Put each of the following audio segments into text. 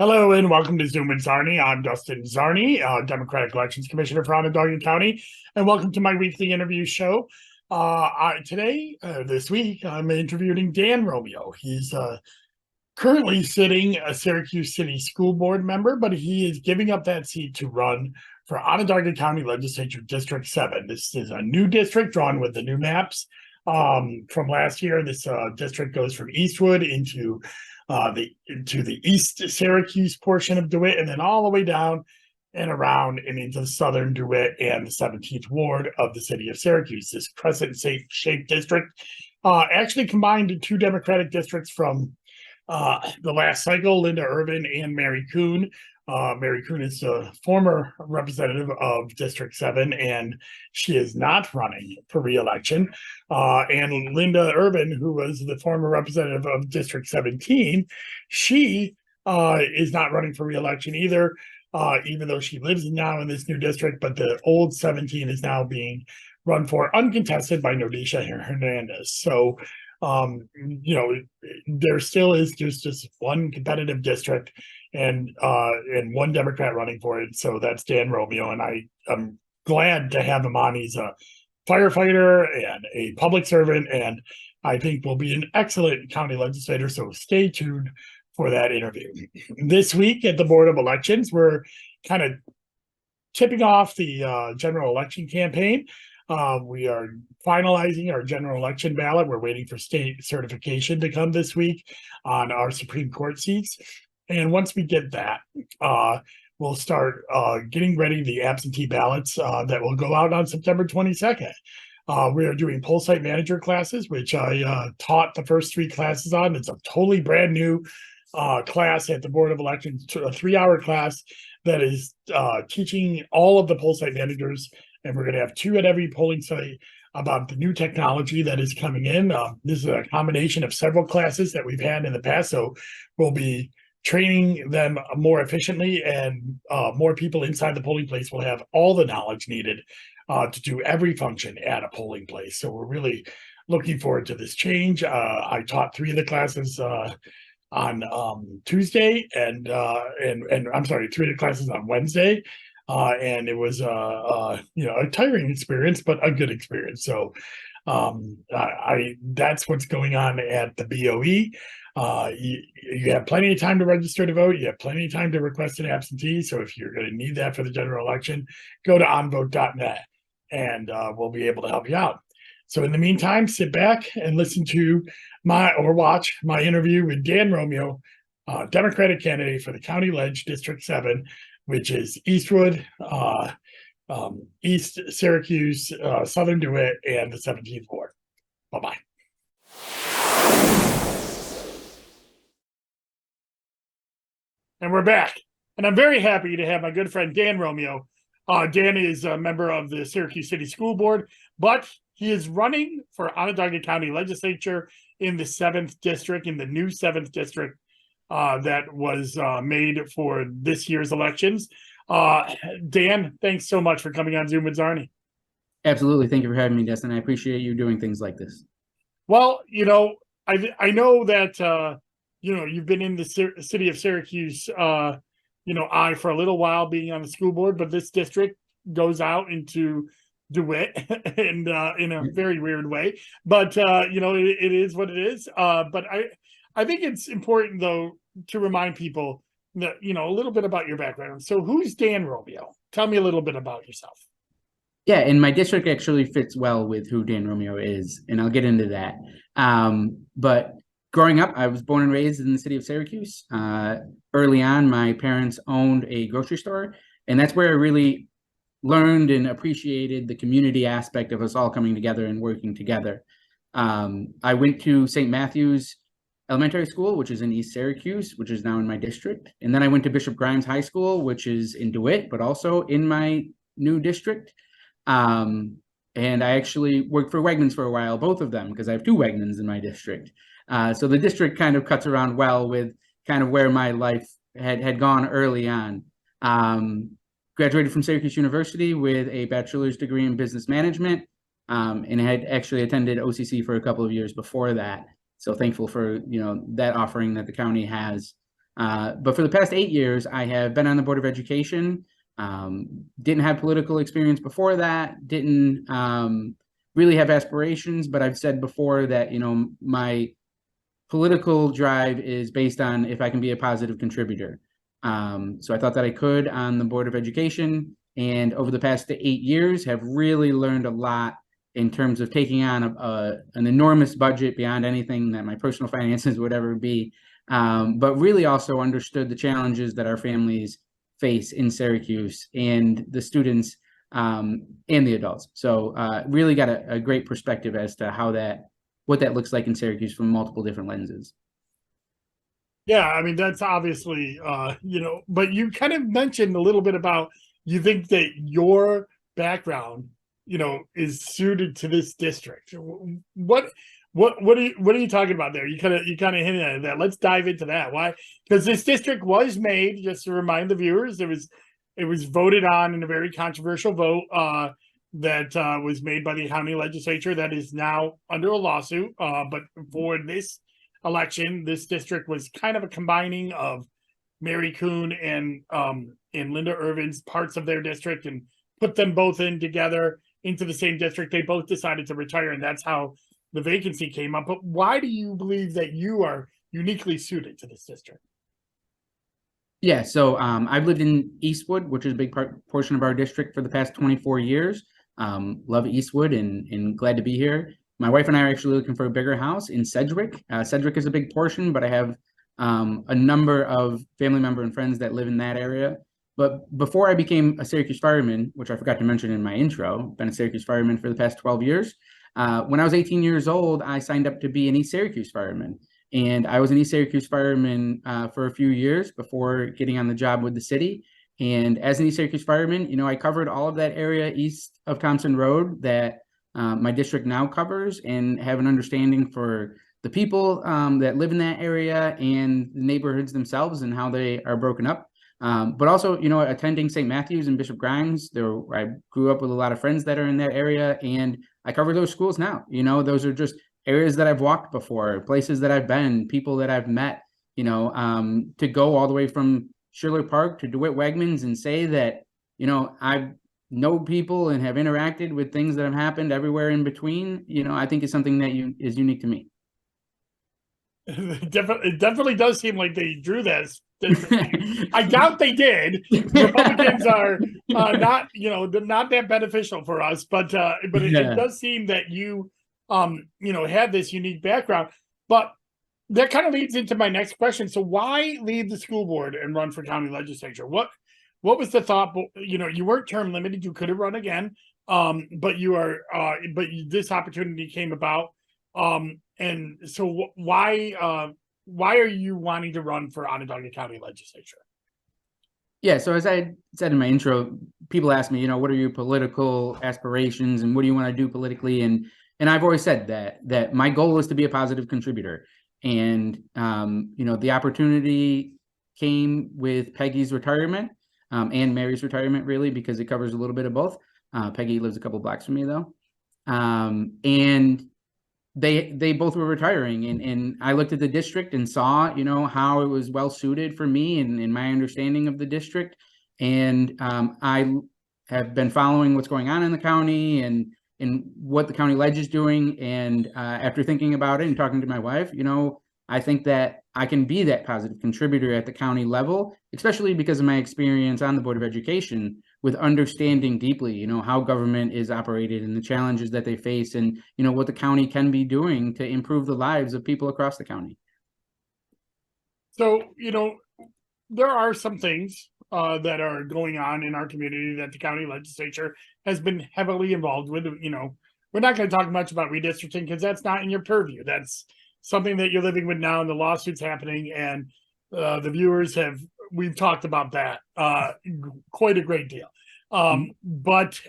Hello and welcome to Zoom with Czarny. I'm Dustin Czarny, Democratic Elections Commissioner for Onondaga County, and welcome to my weekly interview show. This week, I'm interviewing Dan Romeo. He's currently sitting a Syracuse City School Board member, but he is giving up that seat to run for Onondaga County Legislature District 7. This is a new district drawn with the new maps from last year. This district goes from Eastwood into the East Syracuse portion of Dewitt, and then all the way down and around and into the southern Dewitt and the 17th Ward of the city of Syracuse. This crescent-shaped district actually combined two Democratic districts from the last cycle, Linda Irvin and Mary Kuhn. Mary Kuhn is a former representative of District 7, and she is not running for re-election. And Linda Irvin, who was the former representative of District 17, she is not running for re-election either, even though she lives now in this new district, but the old 17 is now being run for uncontested by Nodisha Hernandez. So, there still is just one competitive district and one Democrat running for it. So that's Dan Romeo, and I'm glad to have him on. He's a firefighter and a public servant, and I think will be an excellent county legislator. So stay tuned for that interview. This week at the Board of Elections, we're kind of tipping off the general election campaign. We are finalizing our general election ballot. We're waiting for state certification to come this week on our Supreme Court seats. And once we get that, we'll start getting ready the absentee ballots that will go out on September 22nd. We are doing poll site manager classes, which I taught the first three classes on. It's a totally brand new class at the Board of Elections, a 3-hour class that is teaching all of the poll site managers. And we're going to have 2 at every polling site about the new technology that is coming in. This is a combination of several classes that we've had in the past. So we'll be training them more efficiently, and more people inside the polling place will have all the knowledge needed to do every function at a polling place. So we're really looking forward to this change. I taught 3 of the classes on Tuesday, and I'm sorry, 3 of the classes on Wednesday. And it was a tiring experience, but a good experience. So that's what's going on at the BOE. You have plenty of time to register to vote. You have plenty of time to request an absentee. So if you're going to need that for the general election, go to onvote.net and we'll be able to help you out. So in the meantime, sit back and listen to watch my interview with Dan Romeo, Democratic candidate for the County Ledge District 7, which is Eastwood, East Syracuse, Southern Dewitt, and the 17th Ward. Bye-bye. And we're back. And I'm very happy to have my good friend Dan Romeo. Dan is a member of the Syracuse City School Board, but he is running for Onondaga County Legislature in the 7th District, in the new 7th District that was made for this year's elections. Dan, thanks so much for coming on Zoom with Czarny. Absolutely. Thank you for having me, Dustin. I appreciate you doing things like this. Well, I know that, you've been in the city of Syracuse, for a little while being on the school board, but this district goes out into DeWitt and in a very weird way. But, it is what it is. But I think it's important, though, to remind people that, a little bit about your background. So who's Dan Romeo? Tell me a little bit about yourself. Yeah, and my district actually fits well with who Dan Romeo is, and I'll get into that. But growing up, I was born and raised in the city of Syracuse. Early on, my parents owned a grocery store, and that's where I really learned and appreciated the community aspect of us all coming together and working together. I went to St. Matthew's Elementary School, which is in East Syracuse, which is now in my district. And then I went to Bishop Grimes High School, which is in DeWitt, but also in my new district. And I actually worked for Wegmans for a while, both of them, because I have 2 Wegmans in my district. So the district kind of cuts around well with kind of where my life had gone early on. Graduated from Syracuse University with a bachelor's degree in business management, and had actually attended OCC for a couple of years before that. So thankful for, that offering that the county has. But for the past 8 years, I have been on the Board of Education. Didn't have political experience before that, didn't really have aspirations, but I've said before that, my political drive is based on if I can be a positive contributor. So I thought that I could on the Board of Education, and over the past 8 years have really learned a lot in terms of taking on an enormous budget beyond anything that my personal finances would ever be, but really also understood the challenges that our families face in Syracuse and the students and the adults. So really got a great perspective as to what that looks like in Syracuse from multiple different lenses. Yeah, I mean, that's obviously, but you kind of mentioned a little bit about, you think that your background, is suited to this district. What are you talking about there? You kind of hinted at that. Let's dive into that. Why? Because this district was made, just to remind the viewers, it was voted on in a very controversial vote that was made by the county legislature that is now under a lawsuit. But for this election, this district was kind of a combining of Mary Kuhn and Linda Irvin's parts of their district, and put them both in together into the same district. They both decided to retire, and that's how the vacancy came up. But why do you believe that you are uniquely suited to this district? Yeah, so I've lived in Eastwood, which is a big portion of our district for the past 24 years. Love Eastwood and glad to be here. My wife and I are actually looking for a bigger house in Sedgwick. Sedgwick is a big portion, but I have a number of family members and friends that live in that area. But before I became a Syracuse fireman, which I forgot to mention in my intro, been a Syracuse fireman for the past 12 years. When I was 18 years old, I signed up to be an East Syracuse fireman. And I was an East Syracuse fireman for a few years before getting on the job with the city. And as an East Syracuse fireman, I covered all of that area east of Thompson Road that my district now covers, and have an understanding for the people that live in that area and the neighborhoods themselves and how they are broken up. But also, attending St. Matthew's and Bishop Grimes, I grew up with a lot of friends that are in that area, and I cover those schools now. Those are just areas that I've walked before, places that I've been, people that I've met, to go all the way from Schiller Park to Dewitt Wegmans and say that, I know people and have interacted with things that have happened everywhere in between, I think is something that is unique to me. It definitely does seem like they drew this. I doubt they did. Republicans are not, not that beneficial for us, but it does seem that you, had this unique background. But that kind of leads into my next question. So why leave the school board and run for county legislature? What was the thought? You weren't term limited. You could have run again. But this opportunity came about. And so why are you wanting to run for Onondaga County Legislature? Yeah, so as I said in my intro, people ask me, what are your political aspirations and what do you want to do politically? And I've always said that my goal is to be a positive contributor. And the opportunity came with Peggy's retirement and Mary's retirement, really, because it covers a little bit of both. Peggy lives a couple blocks from me, though. And they both were retiring, and I looked at the district and saw, how it was well suited for me and my understanding of the district. And I have been following what's going on in the county and what the county ledge is doing. And after thinking about it and talking to my wife, I think that I can be that positive contributor at the county level, especially because of my experience on the Board of Education with understanding deeply, how government is operated and the challenges that they face and, what the county can be doing to improve the lives of people across the county. So, there are some things that are going on in our community that the county legislature has been heavily involved with. We're not going to talk much about redistricting because that's not in your purview. That's something that you're living with now, and the lawsuit's happening, and the viewers we've talked about that quite a great deal. But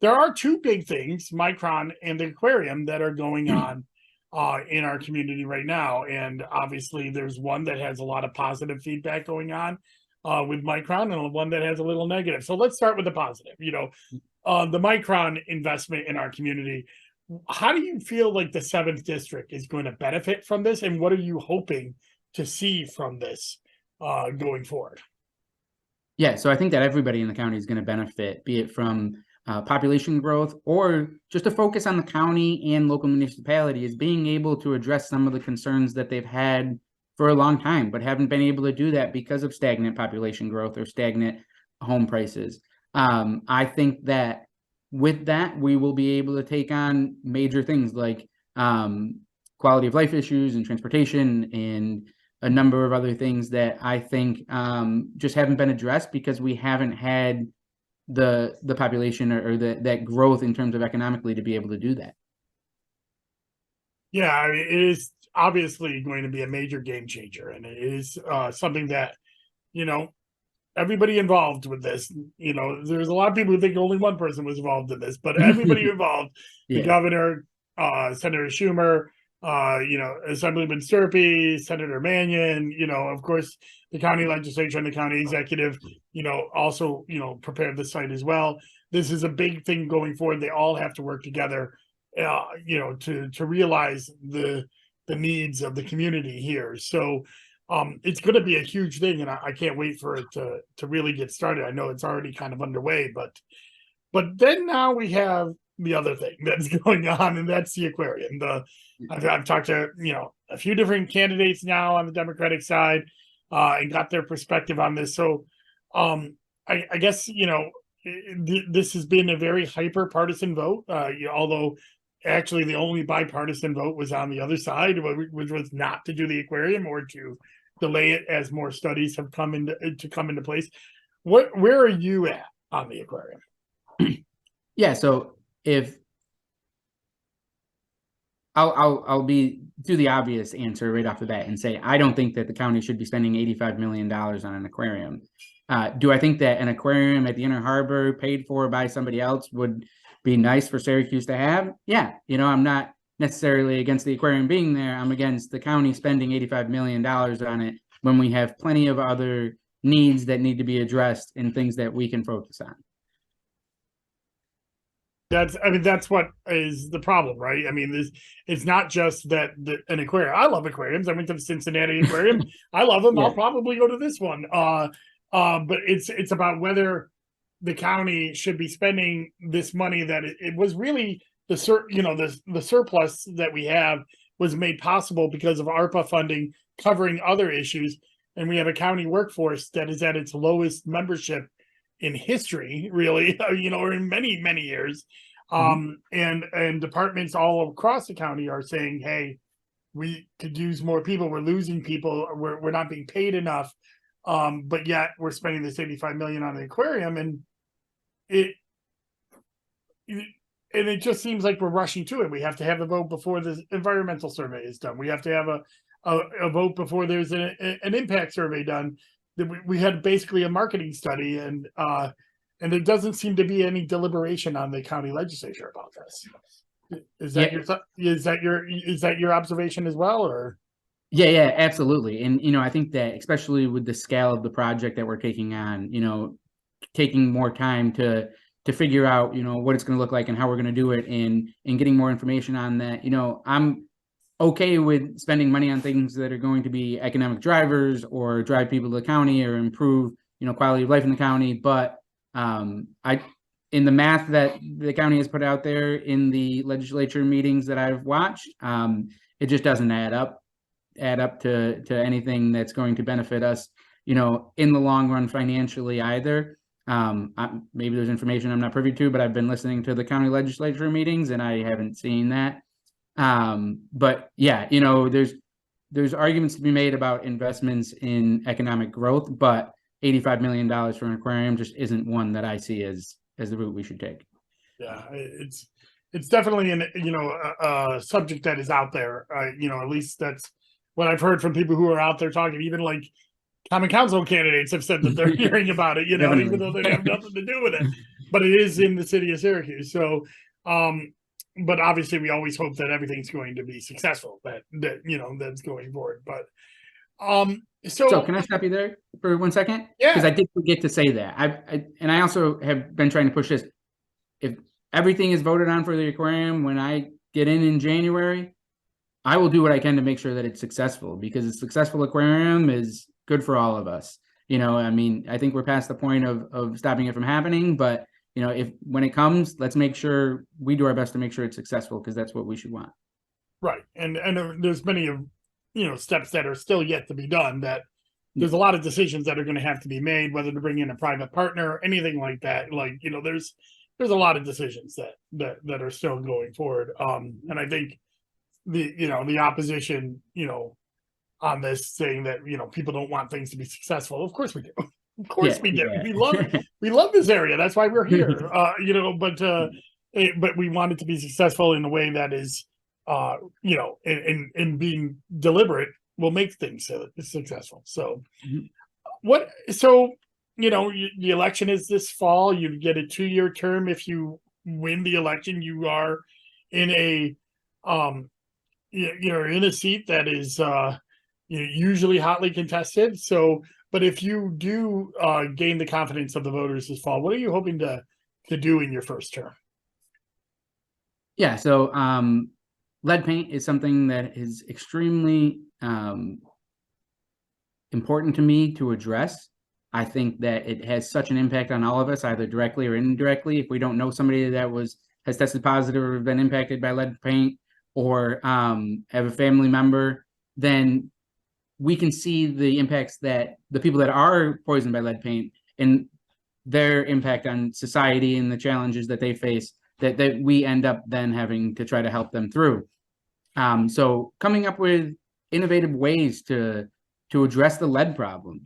there are two big things, Micron and the aquarium, that are going on in our community right now. And obviously there's one that has a lot of positive feedback going on with Micron, and one that has a little negative. So let's start with the positive. The Micron investment in our community. How do you feel like the 7th district is going to benefit from this, and what are you hoping to see from this going forward. Yeah, so I think that everybody in the county is going to benefit, be it from population growth or just a focus on the county and local municipalities being able to address some of the concerns that they've had for a long time, but haven't been able to do that because of stagnant population growth or stagnant home prices. I think that with that, we will be able to take on major things like quality of life issues and transportation and a number of other things that I think just haven't been addressed because we haven't had the population or that growth in terms of economically to be able to do that. Yeah, I mean, it is obviously going to be a major game changer, and it is something that, you know, everybody involved with this, you know, there's a lot of people who think only one person was involved in this, but everybody involved, the governor, Senator Schumer, you know, Assemblyman Sturpey, Senator Mannion, you know, of course, the county legislature and the county executive, you know, also, you know, prepared the site as well. This is a big thing going forward. They all have to work together, you know, to realize the needs of the community here. So it's going to be a huge thing, and I can't wait for it to really get started. I know it's already kind of underway, but then now we have the other thing that's going on, and that's the aquarium. I've talked to, you know, a few different candidates now on the Democratic side, and got their perspective on this. So I guess, you know, this has been a very hyper partisan vote, although actually the only bipartisan vote was on the other side, which was not to do the aquarium or to delay it as more studies have come into place. Where are you at on the aquarium? Yeah, so if I'll do the obvious answer right off the bat and say I don't think that the county should be spending $85 million on an aquarium. Do I think that an aquarium at the Inner Harbor paid for by somebody else would be nice for Syracuse to have? Yeah, you know, I'm not necessarily against the aquarium being there. I'm against the county spending $85 million on it when we have plenty of other needs that need to be addressed and things that we can focus on. That's what is the problem, right? I mean, it's not just that an aquarium. I love aquariums. I went to the Cincinnati Aquarium. I love them. Yeah. I'll probably go to this one. But it's about whether the county should be spending this money that it was really the surplus that we have was made possible because of ARPA funding covering other issues, and we have a county workforce that is at its lowest membership in history, really, you know, or in many, many years. And departments all across the county are saying, hey, we could use more people. We're losing people. We're not being paid enough. But yet we're spending this $85 million on the aquarium, and it just seems like we're rushing to it. We have to have a vote before the environmental survey is done. We have to have a vote before there's an impact survey done. We had basically a marketing study, and there doesn't seem to be any deliberation on the county legislature about this. Is that your observation as well, or? Yeah, absolutely. And, you know, I think that especially with the scale of the project that we're taking on, you know, taking more time to figure out, you know, what it's going to look like and how we're going to do it, and getting more information on that, you know, I'm okay with spending money on things that are going to be economic drivers or drive people to the county or improve, you know, quality of life in the county. But in the math that the county has put out there in the legislature meetings that I've watched, it just doesn't add up to anything that's going to benefit us, you know, in the long run financially either. Maybe there's information I'm not privy to, but I've been listening to the county legislature meetings and I haven't seen that. But yeah, you know, there's arguments to be made about investments in economic growth, but $85 million for an aquarium just isn't one that I see as the route we should take. Yeah, it's definitely a subject that is out there. You know, at least that's what I've heard from people who are out there talking. Even like common council candidates have said that they're hearing about it, you know, even though they have nothing to do with it. But it is in the city of Syracuse. So, but obviously we always hope that everything's going to be successful, that you know, that's going forward. But so can I stop you there for 1 second? Yeah. Because I did forget to say that. I also have been trying to push this. If everything is voted on for the aquarium, when I get in January, I will do what I can to make sure that it's successful, because a successful aquarium is good for all of us. I mean, I think we're past the point of stopping it from happening, but when it comes, let's make sure we do our best to make sure it's successful, because that's what we should want. Right. And there's many of, steps that are still yet to be done, that there's a lot of decisions that are going to have to be made, whether to bring in a private partner, anything like that. Like, there's a lot of decisions that are still going forward. And I think the opposition, on this, saying that, people don't want things to be successful. Of course we do. Of course we do. Yeah. We love this area. That's why we're here. But we want it to be successful in a way that is, in being deliberate will make things successful. So the election is this fall. You get a 2-year term. If you win the election, you are in a, you're in a seat that is, usually hotly contested. So, but if you do gain the confidence of the voters this fall, what are you hoping to do in your first term? Yeah, so lead paint is something that is extremely important to me to address. I think that it has such an impact on all of us, either directly or indirectly. If we don't know somebody that has tested positive or been impacted by lead paint, or have a family member, then we can see the impacts that the people that are poisoned by lead paint and their impact on society and the challenges that they face, that we end up then having to try to help them through. So coming up with innovative ways to address the lead problem.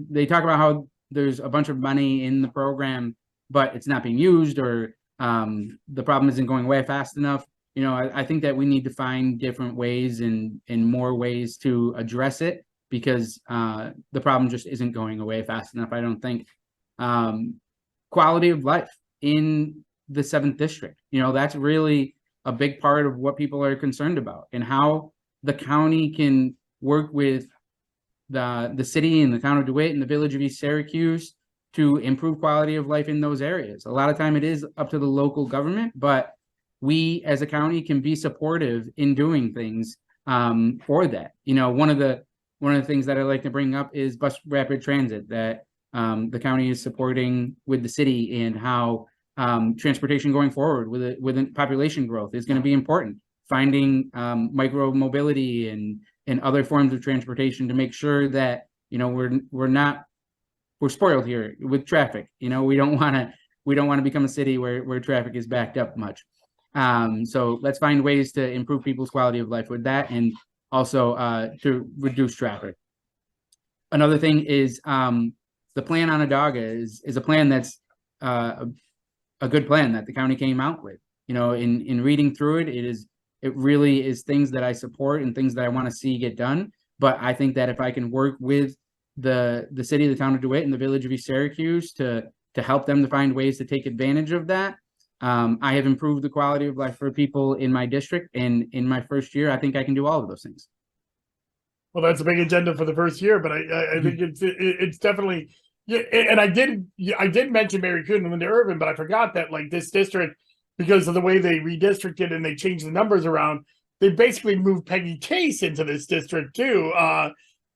They talk about how there's a bunch of money in the program, but it's not being used, or the problem isn't going away fast enough. I think that we need to find different ways and more ways to address it, because the problem just isn't going away fast enough, I don't think. Quality of life in the 7th district, that's really a big part of what people are concerned about, and how the county can work with the city and the town of Dewitt and the village of East Syracuse to improve quality of life in those areas. A lot of time it is up to the local government, but we as a county can be supportive in doing things for that. One of the things that I like to bring up is bus rapid transit, that the county is supporting with the city, and how transportation going forward with population growth is going to be important. Finding micro mobility and other forms of transportation to make sure that we're spoiled here with traffic. We don't want to become a city where traffic is backed up much. So let's find ways to improve people's quality of life with that, and also to reduce traffic. Another thing is the plan Onondaga is a plan that's a good plan that the county came out with. In reading through it, it really is things that I support and things that I want to see get done. But I think that if I can work with the city, the town of Dewitt, and the village of East Syracuse to help them to find ways to take advantage of that, I have improved the quality of life for people in my district. And in my first year, I think I can do all of those things. Well, that's a big agenda for the first year, but I think it's definitely, yeah. And I did mention Mary Kuhn and Linda Irvin, but I forgot that, like, this district, because of the way they redistricted and they changed the numbers around, they basically moved Peggy Case into this district too,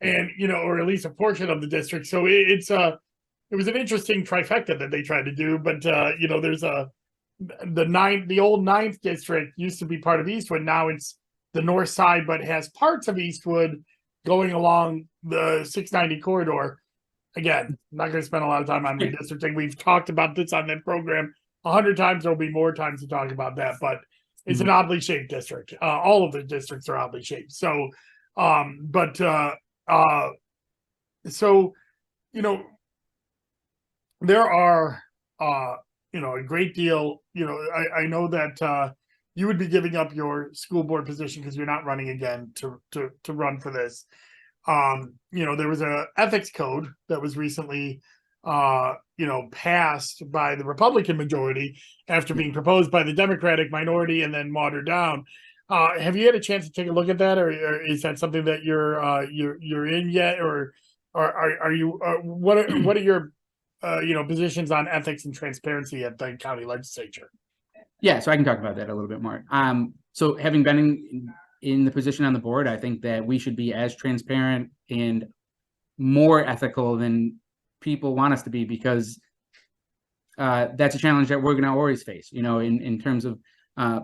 and or at least a portion of the district. So it was an interesting trifecta that they tried to do. But there's the old 9th district used to be part of Eastwood. Now it's the north side, but has parts of Eastwood going along the 690 corridor. Again, I'm not going to spend a lot of time on redistricting. We've talked about this on that program 100 times. There'll be more times to talk about that, but it's an oddly shaped district. All of the districts are oddly shaped. So, there are, a great deal, I know that you would be giving up your school board position because you're not running again to run for this. There was a ethics code that was recently passed by the Republican majority after being proposed by the Democratic minority and then watered down. Have you had a chance to take a look at that, or is that something that you're in yet, or are you? What are your positions on ethics and transparency at the county legislature? Yeah, so I can talk about that a little bit more. So having been in the position on the board, I think that we should be as transparent and more ethical than people want us to be, because that's a challenge that we're going to always face, in terms of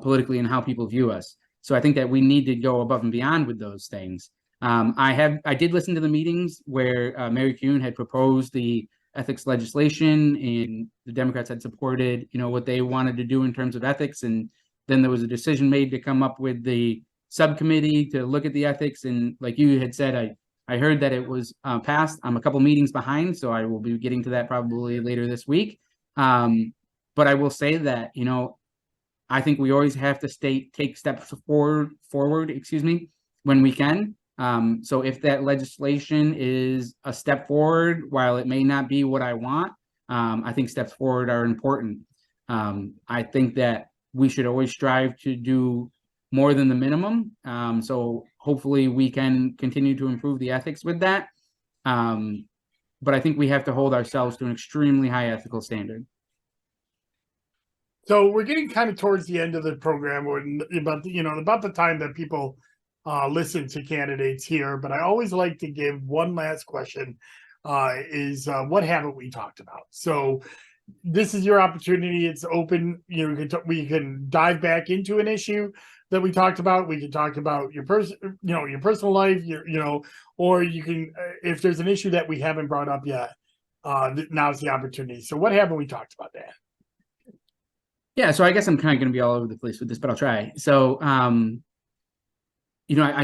politically and how people view us. So I think that we need to go above and beyond with those things. I did listen to the meetings where Mary Kuhn had proposed the ethics legislation, and the Democrats had supported, what they wanted to do in terms of ethics. And then there was a decision made to come up with the subcommittee to look at the ethics. And like you had said, I heard that it was passed. I'm a couple meetings behind, so I will be getting to that probably later this week. But I will say that, I think we always have to take steps forward, when we can. So if that legislation is a step forward, while it may not be what I want, I think steps forward are important. I think that we should always strive to do more than the minimum. So hopefully we can continue to improve the ethics with that. But I think we have to hold ourselves to an extremely high ethical standard. So we're getting kind of towards the end of the program, or about the time that people listen to candidates here. But I always like to give one last question: is what haven't we talked about? So this is your opportunity. It's open. We can dive back into an issue that we talked about. We can talk about your personal life, or you can, if there's an issue that we haven't brought up yet, now's the opportunity. So what haven't we talked about, Dan? Yeah, so I guess I'm kind of going to be all over the place with this, but I'll try. So, I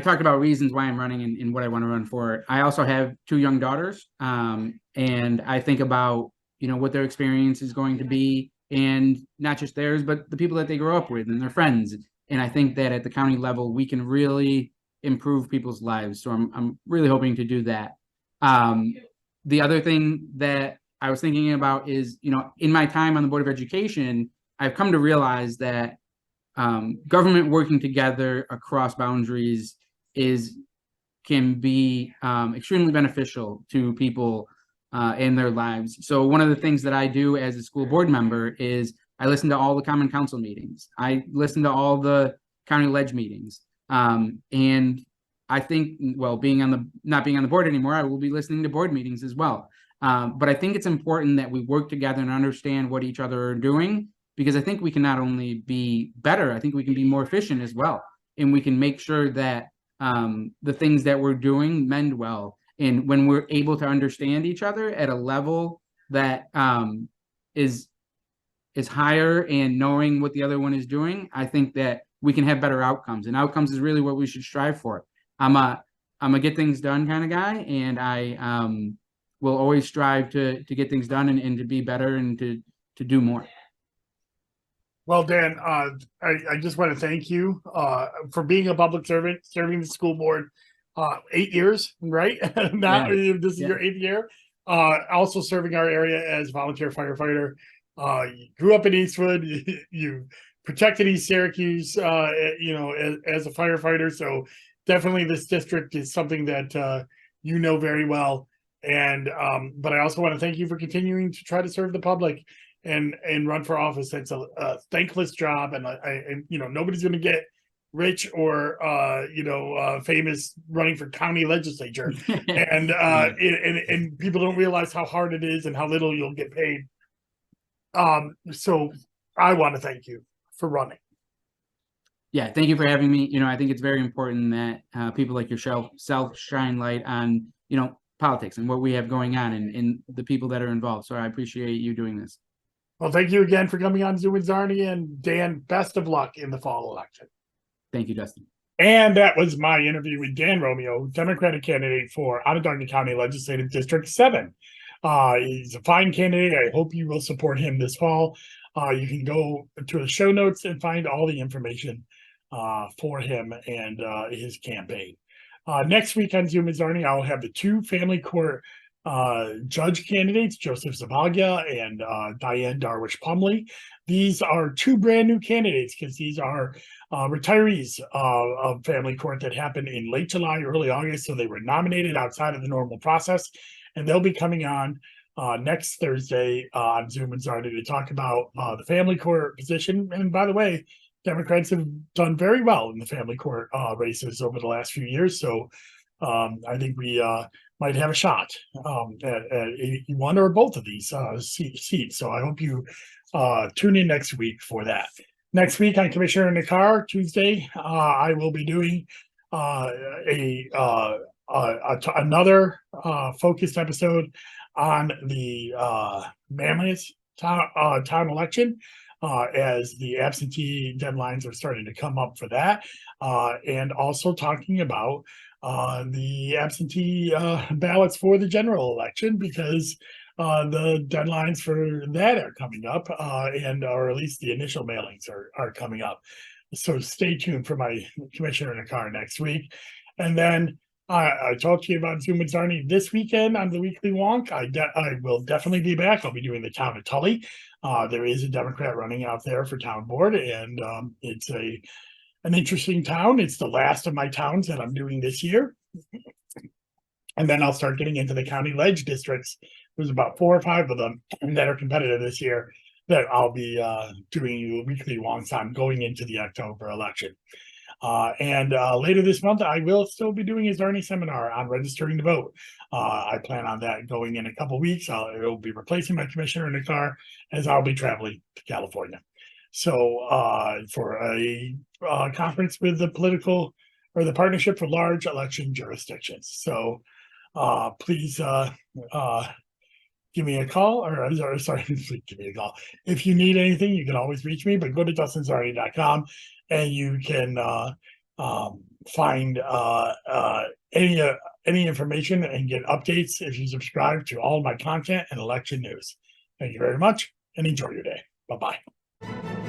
talked about reasons why I'm running and what I want to run for. I also have 2 young daughters, and I think about, what their experience is going to be, and not just theirs, but the people that they grow up with and their friends. And I think that at the county level, we can really improve people's lives. So I'm really hoping to do that. The other thing that I was thinking about is, in my time on the Board of Education, I've come to realize that government working together across boundaries can be extremely beneficial to people in their lives. So one of the things that I do as a school board member is I listen to all the Common Council meetings. I listen to all the county ledge meetings. And I think, not being on the board anymore, I will be listening to board meetings as well. But I think it's important that we work together and understand what each other are doing, because I think we can not only be better, I think we can be more efficient as well. And we can make sure that the things that we're doing mend well. And when we're able to understand each other at a level that is higher, and knowing what the other one is doing, I think that we can have better outcomes. And outcomes is really what we should strive for. I'm a get things done kind of guy, and I will always strive to get things done and to be better and to do more. Well, Dan, I just want to thank you for being a public servant, serving the school board 8 years, right? Now this is your 8th year. Also serving our area as volunteer firefighter. You grew up in Eastwood. You protected East Syracuse, as a firefighter. So definitely this district is something that you know very well. And but I also want to thank you for continuing to try to serve the public and run for office. That's a thankless job, and nobody's going to get rich or famous running for county legislature. And people don't realize how hard it is and how little you'll get paid. So I want to thank you for running. Yeah, thank you for having me. I think it's very important that people like yourself shine light on politics and what we have going on and the people that are involved. So I appreciate you doing this. Well, thank you again for coming on Zoom with Czarny, and Dan, best of luck in the fall election. Thank you, Dustin. And that was my interview with Dan Romeo, Democratic candidate for Onondaga County Legislative District 7. He's a fine candidate. I hope you will support him this fall. You can go to the show notes and find all the information for him and his campaign. Next week on Zoom with Czarny, I'll have the 2 family court judge candidates, Joseph Zabaglia and Diane Darwish-Pumley. These are 2 brand new candidates because these are retirees of family court that happened in late July, early August. So they were nominated outside of the normal process, and they'll be coming on next Thursday on Zoom with Czarny to talk about the family court position. And by the way, Democrats have done very well in the family court races over the last few years. So I think we might have a shot at one or both of these seats. So I hope you tune in next week for that. Next week on Commissioner in the Car, Tuesday, I will be doing another focused episode on the Manlius town election, as the absentee deadlines are starting to come up for that, and also talking about the absentee ballots for the general election, because the deadlines for that are coming up, and or at least the initial mailings are coming up. So stay tuned for my Commissioner in a Car next week. And then I talked to you about Zoom with Czarny this weekend on the weekly wonk. I will definitely be back. I'll be doing the town of Tully. There is a Democrat running out there for town board, and it's an interesting town. It's the last of my towns that I'm doing this year. And then I'll start getting into the county ledge districts. There's about 4 or 5 of them that are competitive this year that I'll be doing weekly wonks on going into the October election. And later this month, I will still be doing a Czarny seminar on registering to vote. I plan on that going in a couple weeks. It will be replacing my Commissioner in the Car, as I'll be traveling to California. So for a conference with the political or the Partnership for Large Election Jurisdictions. So please give me a call, or sorry, give me a call. If you need anything, you can always reach me, but go to DustinCzarny.com and you can find any information and get updates if you subscribe to all my content and election news. Thank you very much and enjoy your day. Bye-bye.